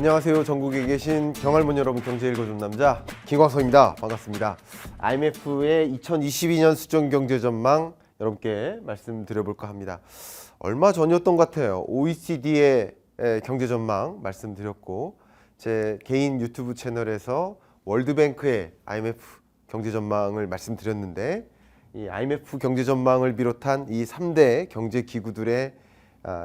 안녕하세요. 전국에 계신 경알문 여러분, 경제 읽어준 남자 김광석입니다. 반갑습니다. IMF의 2022년 수정 경제 전망 여러분께 말씀드려볼까 합니다. 얼마 전이었던 것 같아요. OECD의 경제 전망 말씀드렸고, 제 개인 유튜브 채널에서 월드뱅크의 IMF 경제 전망을 말씀드렸는데, 이 IMF 경제 전망을 비롯한 이 3대 경제 기구들의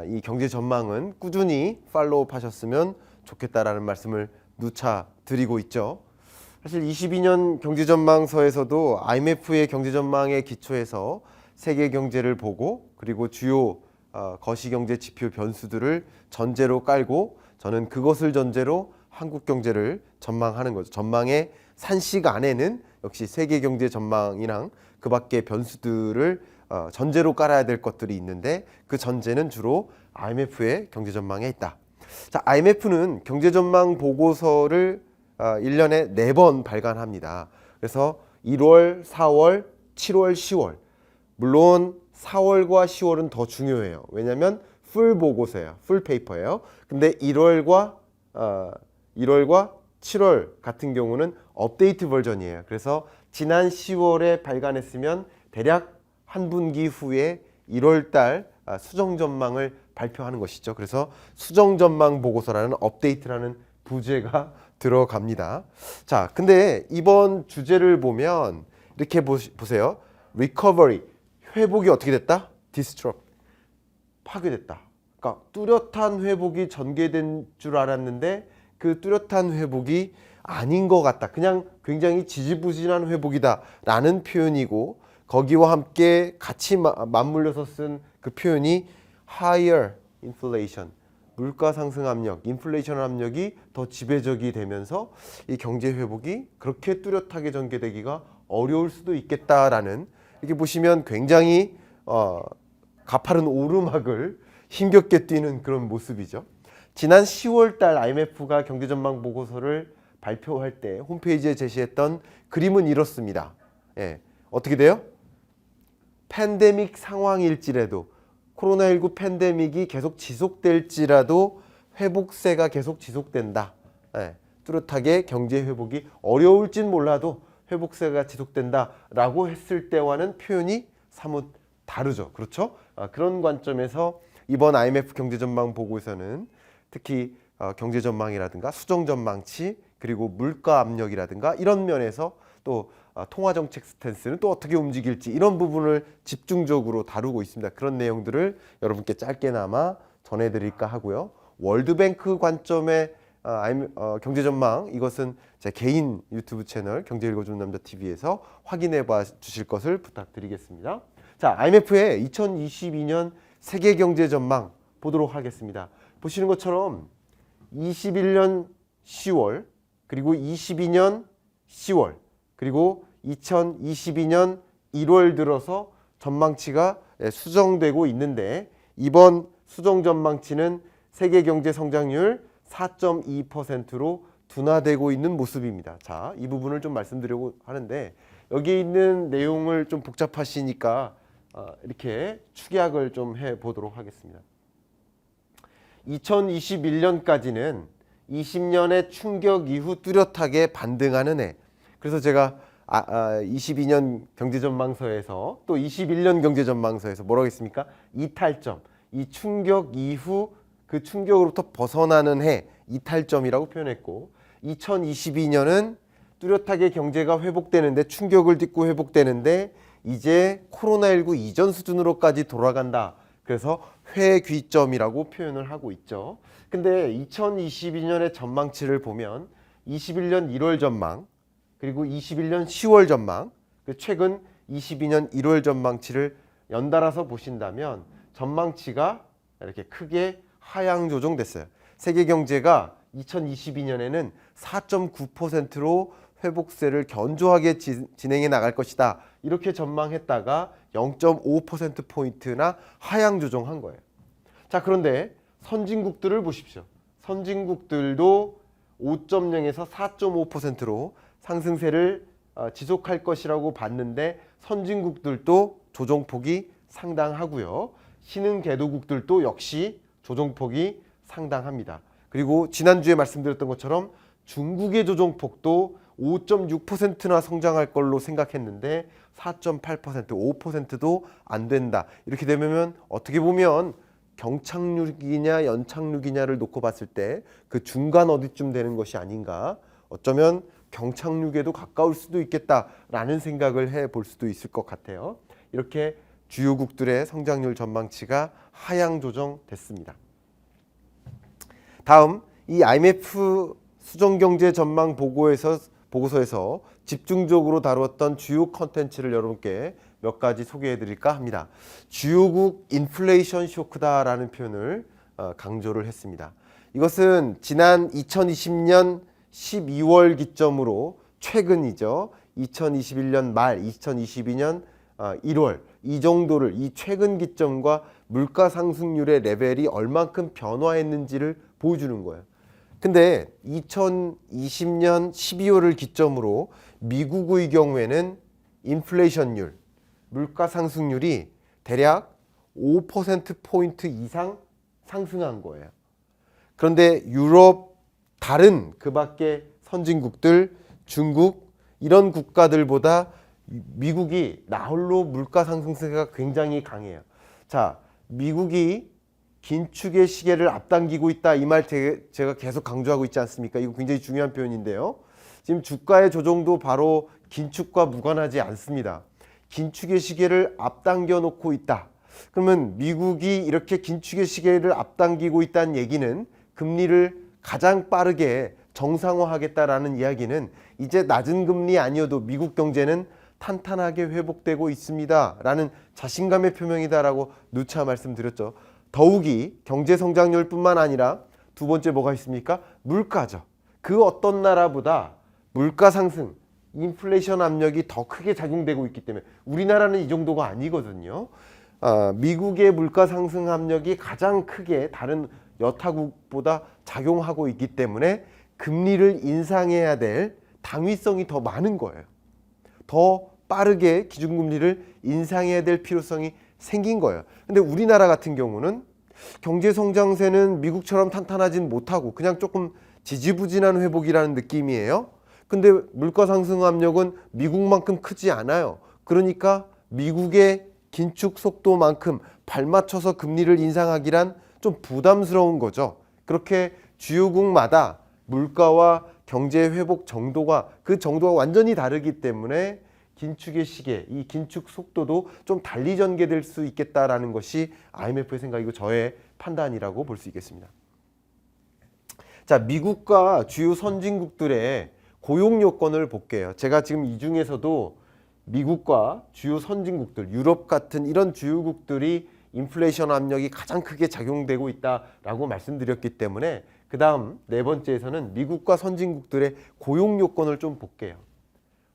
이 경제 전망은 꾸준히 팔로우업 하셨으면 좋겠다라는 말씀을 누차 드리고 있죠. 사실 22년 경제 전망서에서도 IMF의 경제 전망에 기초해서 세계 경제를 보고, 그리고 주요 거시경제 지표 변수들을 전제로 깔고, 저는 그것을 전제로 한국 경제를 전망하는 거죠. 전망의 산식 안에는 역시 세계 경제 전망이랑 그 밖의 변수들을 전제로 깔아야 될 것들이 있는데, 그 전제는 주로 IMF의 경제 전망에 있다. 자, IMF는 경제 전망 보고서를 1년에 4번 발간합니다. 그래서 1월, 4월, 7월, 10월. 물론 4월과 10월은 더 중요해요. 왜냐하면 풀 보고서예요. 풀 페이퍼예요. 근데 1월과 7월 같은 경우는 업데이트 버전이에요. 그래서 지난 10월에 발간했으면 대략 한 분기 후에 1월 달 수정 전망을 발표하는 것이죠. 그래서 수정 전망 보고서라는 업데이트라는 부제가 들어갑니다. 자, 근데 이번 주제를 보면 이렇게 보세요. recovery, 회복이 어떻게 됐다? disrupt, 파괴됐다. 그러니까 뚜렷한 회복이 전개된 줄 알았는데 그 뚜렷한 회복이 아닌 것 같다. 그냥 굉장히 지지부진한 회복이다 라는 표현이고, 거기와 함께 같이 맞물려서 쓴 그 표현이 higher inflation, 물가 상승 압력, 인플레이션 압력이 더 지배적이 되면서 이 경제 회복이 그렇게 뚜렷하게 전개되기가 어려울 수도 있겠다라는, 이렇게 보시면 굉장히 가파른 오르막을 힘겹게 뛰는 그런 모습이죠. 지난 10월 달 IMF가 경제 전망 보고서를 발표할 때 홈페이지에 제시했던 그림은 이렇습니다. 예, 어떻게 돼요? 팬데믹 상황일지라도, 코로나19 팬데믹이 계속 지속될지라도 회복세가 계속 지속된다. 예, 뚜렷하게 경제 회복이 어려울진 몰라도 회복세가 지속된다 라고 했을 때와는 표현이 사뭇 다르죠. 그렇죠? 그런 관점에서 이번 IMF 경제 전망 보고에서는 특히 경제 전망이라든가 수정 전망치, 그리고 물가 압력이라든가 이런 면에서 또 통화 정책 스탠스는 또 어떻게 움직일지, 이런 부분을 집중적으로 다루고 있습니다. 그런 내용들을 여러분께 짧게나마 전해드릴까 하고요. 월드뱅크 관점의 경제 전망, 이것은 제 개인 유튜브 채널 경제 읽어주는 남자 TV에서 확인해 봐 주실 것을 부탁드리겠습니다. 자, IMF의 2022년 세계 경제 전망 보도록 하겠습니다. 보시는 것처럼 21년 10월, 그리고 22년 10월, 그리고 2022년 1월 들어서 전망치가 수정되고 있는데, 이번 수정 전망치는 세계 경제 성장률 4.2%로 둔화되고 있는 모습입니다. 자, 이 부분을 좀 말씀드리려고 하는데, 여기 있는 내용을 좀 복잡하시니까 이렇게 축약을 좀 해보도록 하겠습니다. 2021년까지는 20년의 충격 이후 뚜렷하게 반등하는 해. 그래서 제가 22년 경제전망서에서 또 21년 경제전망서에서 뭐라고 했습니까? 이탈점, 이 충격 이후 그 충격으로부터 벗어나는 해, 이탈점이라고 표현했고, 2022년은 뚜렷하게 경제가 회복되는데, 충격을 딛고 회복되는데 이제 코로나19 이전 수준으로까지 돌아간다. 그래서 회귀점이라고 표현을 하고 있죠. 근데 2022년의 전망치를 보면 21년 1월 전망, 그리고 21년 10월 전망, 최근 22년 1월 전망치를 연달아서 보신다면 전망치가 이렇게 크게 하향 조정됐어요. 세계 경제가 2022년에는 4.9%로 회복세를 견조하게 진행해 나갈 것이다, 이렇게 전망했다가 0.5%포인트나 하향 조정한 거예요. 자, 그런데 선진국들을 보십시오. 선진국들도 5.0에서 4.5%로 상승세를 지속할 것이라고 봤는데, 선진국들도 조정폭이 상당하고요. 신흥 개도국들도 역시 조정폭이 상당합니다. 그리고 지난주에 말씀드렸던 것처럼 중국의 조정폭도 5.6%나 성장할 걸로 생각했는데 4.8%, 5%도 안 된다. 이렇게 되면 어떻게 보면 경착륙이냐 연착륙이냐를 놓고 봤을 때 그 중간 어디쯤 되는 것이 아닌가. 어쩌면 경착륙에도 가까울 수도 있겠다라는 생각을 해볼 수도 있을 것 같아요. 이렇게 주요국들의 성장률 전망치가 하향 조정됐습니다. 다음 이 IMF 수정경제 전망 보고서에서 집중적으로 다루었던 주요 컨텐츠를 여러분께 몇 가지 소개해 드릴까 합니다. 주요국 인플레이션 쇼크다라는 표현을 강조를 했습니다. 이것은 지난 2020년 12월 기점으로 최근이죠. 2021년 말 2022년 1월 이 정도를 이 최근 기점과 물가 상승률의 레벨이 얼만큼 변화했는지를 보여주는 거예요. 근데 2020년 12월을 기점으로 미국의 경우에는 인플레이션율, 물가 상승률이 대략 5%포인트 이상 상승한 거예요. 그런데 유럽, 다른 그 밖의 선진국들, 중국 이런 국가들보다 미국이 나홀로 물가 상승세가 굉장히 강해요. 자, 미국이 긴축의 시계를 앞당기고 있다. 이 말 제가 계속 강조하고 있지 않습니까? 이거 굉장히 중요한 표현인데요. 지금 주가의 조정도 바로 긴축과 무관하지 않습니다. 긴축의 시계를 앞당겨 놓고 있다. 그러면 미국이 이렇게 긴축의 시계를 앞당기고 있다는 얘기는 금리를 가장 빠르게 정상화하겠다라는 이야기는 이제 낮은 금리 아니어도 미국 경제는 탄탄하게 회복되고 있습니다. 라는 자신감의 표명이다라고 누차 말씀드렸죠. 더욱이 경제 성장률뿐만 아니라 두 번째 뭐가 있습니까? 물가죠. 그 어떤 나라보다 물가 상승, 인플레이션 압력이 더 크게 작용되고 있기 때문에 우리나라는 이 정도가 아니거든요. 미국의 물가 상승 압력이 가장 크게 다른 여타국보다 작용하고 있기 때문에 금리를 인상해야 될 당위성이 더 많은 거예요. 더 빠르게 기준금리를 인상해야 될 필요성이 생긴 거예요. 근데 우리나라 같은 경우는 경제 성장세는 미국처럼 탄탄하진 못하고 그냥 조금 지지부진한 회복이라는 느낌이에요. 근데 물가 상승 압력은 미국만큼 크지 않아요. 그러니까 미국의 긴축 속도만큼 발맞춰서 금리를 인상하기란 좀 부담스러운 거죠. 그렇게 주요국마다 물가와 경제 회복 정도가 그 정도가 완전히 다르기 때문에 긴축의 시계, 이 긴축 속도도 좀 달리 전개될 수 있겠다라는 것이 IMF의 생각이고 저의 판단이라고 볼 수 있겠습니다. 자, 미국과 주요 선진국들의 고용 요건을 볼게요. 제가 지금 이 중에서도 미국과 주요 선진국들, 유럽 같은 이런 주요국들이 인플레이션 압력이 가장 크게 작용되고 있다라고 말씀드렸기 때문에 그 다음 네 번째에서는 미국과 선진국들의 고용 요건을 좀 볼게요.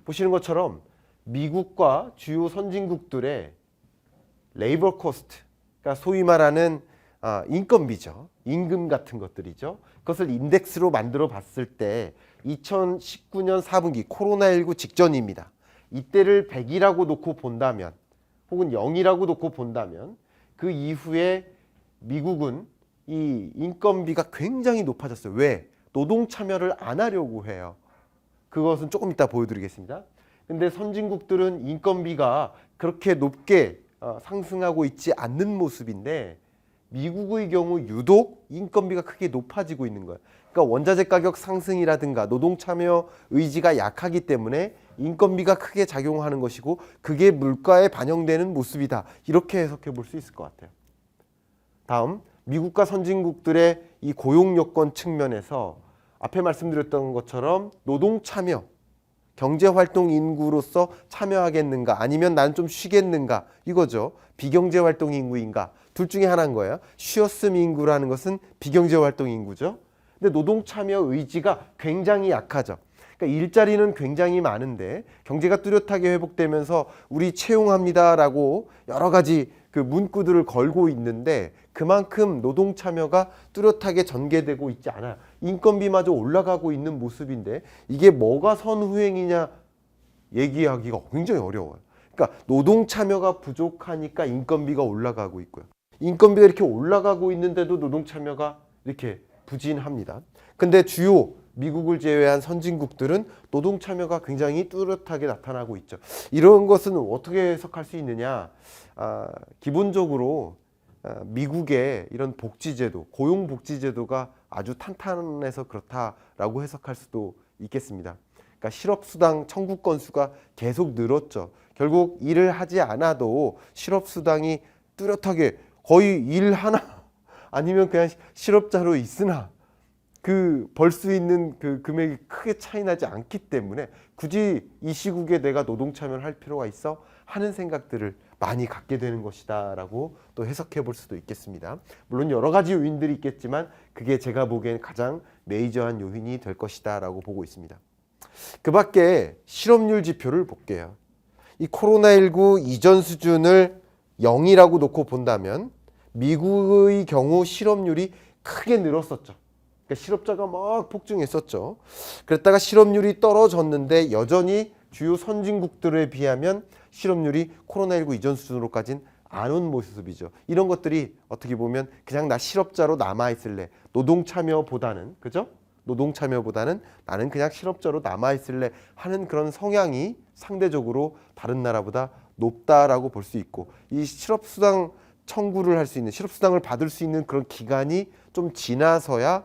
보시는 것처럼 미국과 주요 선진국들의 레이버 코스트, 그러니까 소위 말하는 인건비죠. 임금 같은 것들이죠. 그것을 인덱스로 만들어 봤을 때 2019년 4분기 코로나19 직전입니다. 이때를 100이라고 놓고 본다면 혹은 0이라고 놓고 본다면 그 이후에 미국은 이 인건비가 굉장히 높아졌어요. 왜? 노동 참여를 안 하려고 해요. 그것은 조금 이따 보여드리겠습니다. 근데 선진국들은 인건비가 그렇게 높게 상승하고 있지 않는 모습인데 미국의 경우 유독 인건비가 크게 높아지고 있는 거예요. 그러니까 원자재 가격 상승이라든가 노동 참여 의지가 약하기 때문에 인건비가 크게 작용하는 것이고 그게 물가에 반영되는 모습이다. 이렇게 해석해 볼 수 있을 것 같아요. 다음, 미국과 선진국들의 이 고용 요건 측면에서 앞에 말씀드렸던 것처럼 노동 참여, 경제활동 인구로서 참여하겠는가 아니면 나는 좀 쉬겠는가 이거죠. 비경제활동 인구인가 둘 중에 하나인 거예요. 쉬었음 인구라는 것은 비경제활동 인구죠. 근데 노동 참여 의지가 굉장히 약하죠. 그러니까 일자리는 굉장히 많은데 경제가 뚜렷하게 회복되면서 우리 채용합니다라고 여러 가지 그 문구들을 걸고 있는데 그만큼 노동 참여가 뚜렷하게 전개되고 있지 않아요. 인건비마저 올라가고 있는 모습인데 이게 뭐가 선후행이냐 얘기하기가 굉장히 어려워요. 그러니까 노동 참여가 부족하니까 인건비가 올라가고 있고요. 인건비가 이렇게 올라가고 있는데도 노동 참여가 이렇게 부진합니다. 근데 주요 미국을 제외한 선진국들은 노동 참여가 굉장히 뚜렷하게 나타나고 있죠. 이런 것은 어떻게 해석할 수 있느냐? 기본적으로 미국의 이런 복지제도, 고용복지제도가 아주 탄탄해서 그렇다라고 해석할 수도 있겠습니다. 그러니까 실업수당 청구 건수가 계속 늘었죠. 결국 일을 하지 않아도 실업수당이 뚜렷하게 거의 일하나 아니면 그냥 실업자로 있으나 그 벌 수 있는 그 금액이 크게 차이 나지 않기 때문에 굳이 이 시국에 내가 노동 참여를 할 필요가 있어 하는 생각들을 많이 갖게 되는 것이다 라고 또 해석해 볼 수도 있겠습니다. 물론 여러 가지 요인들이 있겠지만 그게 제가 보기엔 가장 메이저한 요인이 될 것이다 라고 보고 있습니다. 그 밖에 실업률 지표를 볼게요. 이 코로나19 이전 수준을 0이라고 놓고 본다면 미국의 경우 실업률이 크게 늘었었죠. 그러니까 실업자가 막 폭증했었죠. 그랬다가 실업률이 떨어졌는데 여전히 주요 선진국들에 비하면 실업률이 코로나19 이전 수준으로까지는 안 온 모습이죠. 이런 것들이 어떻게 보면 그냥 나 실업자로 남아있을래. 노동 참여보다는, 그죠? 노동 참여보다는 나는 그냥 실업자로 남아있을래 하는 그런 성향이 상대적으로 다른 나라보다 높다라고 볼 수 있고, 이 실업수당 청구를 할 수 있는, 실업수당을 받을 수 있는 그런 기간이 좀 지나서야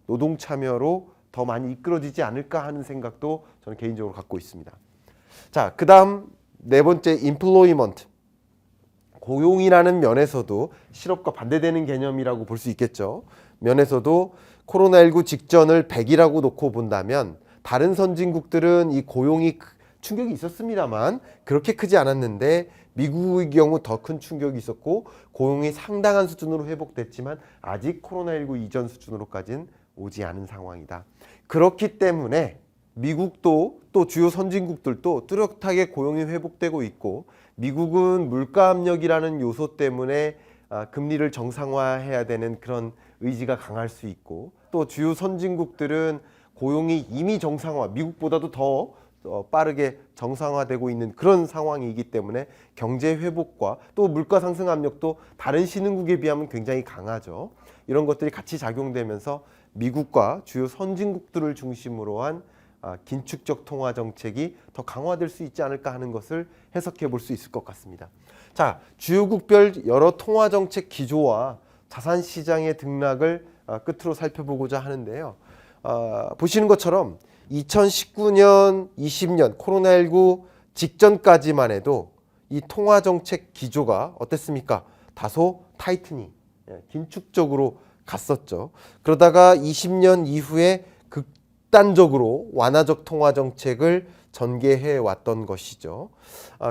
노동 참여로 더 많이 이끌어지지 않을까 하는 생각도 저는 개인적으로 갖고 있습니다. 자, 그 다음 네 번째 employment. 고용이라는 면에서도 실업과 반대되는 개념이라고 볼 수 있겠죠. 면에서도 코로나19 직전을 100이라고 놓고 본다면 다른 선진국들은 이 고용이 충격이 있었습니다만 그렇게 크지 않았는데 미국의 경우 더 큰 충격이 있었고 고용이 상당한 수준으로 회복됐지만 아직 코로나19 이전 수준으로까지는 오지 않은 상황이다. 그렇기 때문에 미국도 또 주요 선진국들도 뚜렷하게 고용이 회복되고 있고 미국은 물가 압력이라는 요소 때문에 금리를 정상화해야 되는 그런 의지가 강할 수 있고 또 주요 선진국들은 고용이 이미 정상화, 미국보다도 더 빠르게 정상화되고 있는 그런 상황이기 때문에 경제 회복과 또 물가 상승 압력도 다른 신흥국에 비하면 굉장히 강하죠. 이런 것들이 같이 작용되면서 미국과 주요 선진국들을 중심으로 한 긴축적 통화 정책이 더 강화될 수 있지 않을까 하는 것을 해석해 볼 수 있을 것 같습니다. 자, 주요국별 여러 통화 정책 기조와 자산 시장의 등락을 끝으로 살펴보고자 하는데요. 보시는 것처럼 2019년, 20년 코로나19 직전까지만 해도 이 통화 정책 기조가 어땠습니까? 다소 타이트닝, 긴축적으로 갔었죠. 그러다가 20년 이후에 극단적으로 완화적 통화 정책을 전개해 왔던 것이죠.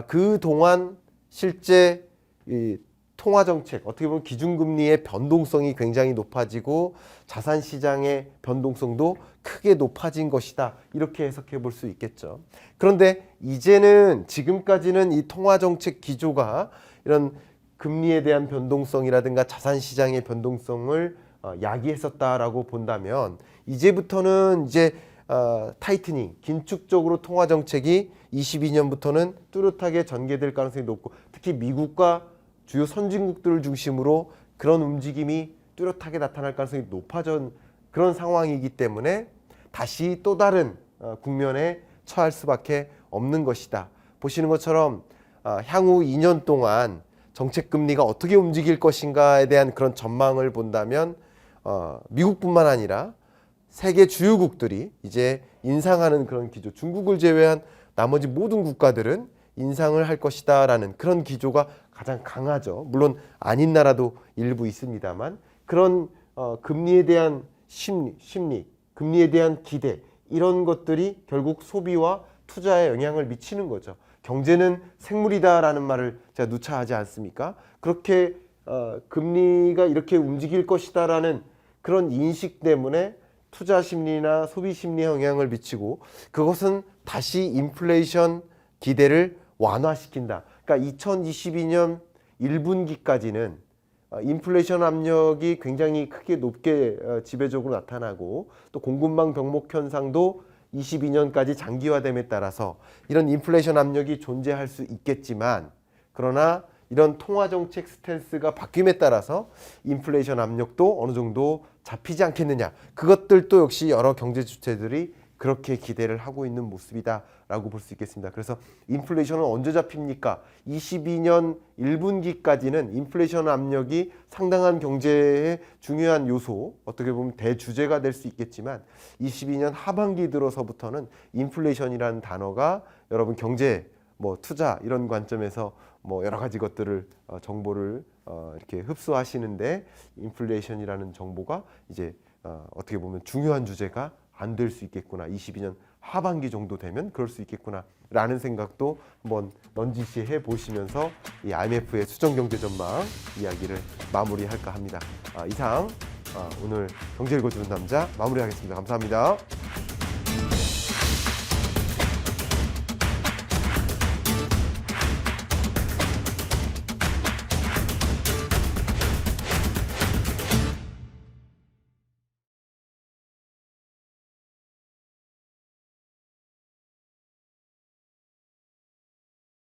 그동안 실제 이 통화 정책, 어떻게 보면 기준금리의 변동성이 굉장히 높아지고 자산 시장의 변동성도 크게 높아진 것이다. 이렇게 해석해 볼 수 있겠죠. 그런데 이제는 지금까지는 이 통화 정책 기조가 이런 금리에 대한 변동성이라든가 자산 시장의 변동성을 야기했었다라고 본다면 이제부터는 이제 타이트닝, 긴축적으로 통화 정책이 22년부터는 뚜렷하게 전개될 가능성이 높고 특히 미국과 주요 선진국들을 중심으로 그런 움직임이 뚜렷하게 나타날 가능성이 높아진 그런 상황이기 때문에 다시 또 다른 국면에 처할 수밖에 없는 것이다. 보시는 것처럼 향후 2년 동안 정책 금리가 어떻게 움직일 것인가에 대한 그런 전망을 본다면 미국뿐만 아니라 세계 주요국들이 이제 인상하는 그런 기조, 중국을 제외한 나머지 모든 국가들은 인상을 할 것이다 라는 그런 기조가 가장 강하죠. 물론 아닌 나라도 일부 있습니다만 그런 금리에 대한 심리, 금리에 대한 기대 이런 것들이 결국 소비와 투자에 영향을 미치는 거죠. 경제는 생물이다라는 말을 제가 누차 하지 않습니까? 그렇게 금리가 이렇게 움직일 것이다라는 그런 인식 때문에 투자 심리나 소비 심리에 영향을 미치고 그것은 다시 인플레이션 기대를 완화시킨다. 그러니까 2022년 1분기까지는 인플레이션 압력이 굉장히 크게 높게 지배적으로 나타나고 또 공급망 병목 현상도 22년까지 장기화됨에 따라서 이런 인플레이션 압력이 존재할 수 있겠지만 그러나 이런 통화 정책 스탠스가 바뀜에 따라서 인플레이션 압력도 어느 정도 잡히지 않겠느냐. 그것들도 역시 여러 경제 주체들이 그렇게 기대를 하고 있는 모습이다라고 볼 수 있겠습니다. 그래서 인플레이션은 언제 잡힙니까? 22년 1분기까지는 인플레이션 압력이 상당한 경제의 중요한 요소, 어떻게 보면 대주제가 될 수 있겠지만 22년 하반기 들어서부터는 인플레이션이라는 단어가 여러분 경제, 뭐 투자 이런 관점에서 뭐 여러 가지 것들을 정보를 이렇게 흡수하시는데 인플레이션이라는 정보가 이제 어떻게 보면 중요한 주제가 안 될 수 있겠구나. 22년 하반기 정도 되면 그럴 수 있겠구나 라는 생각도 한번 넌지시해 보시면서 이 IMF의 수정경제 전망 이야기를 마무리할까 합니다. 이상 오늘 경제 읽어주는 남자 마무리하겠습니다. 감사합니다.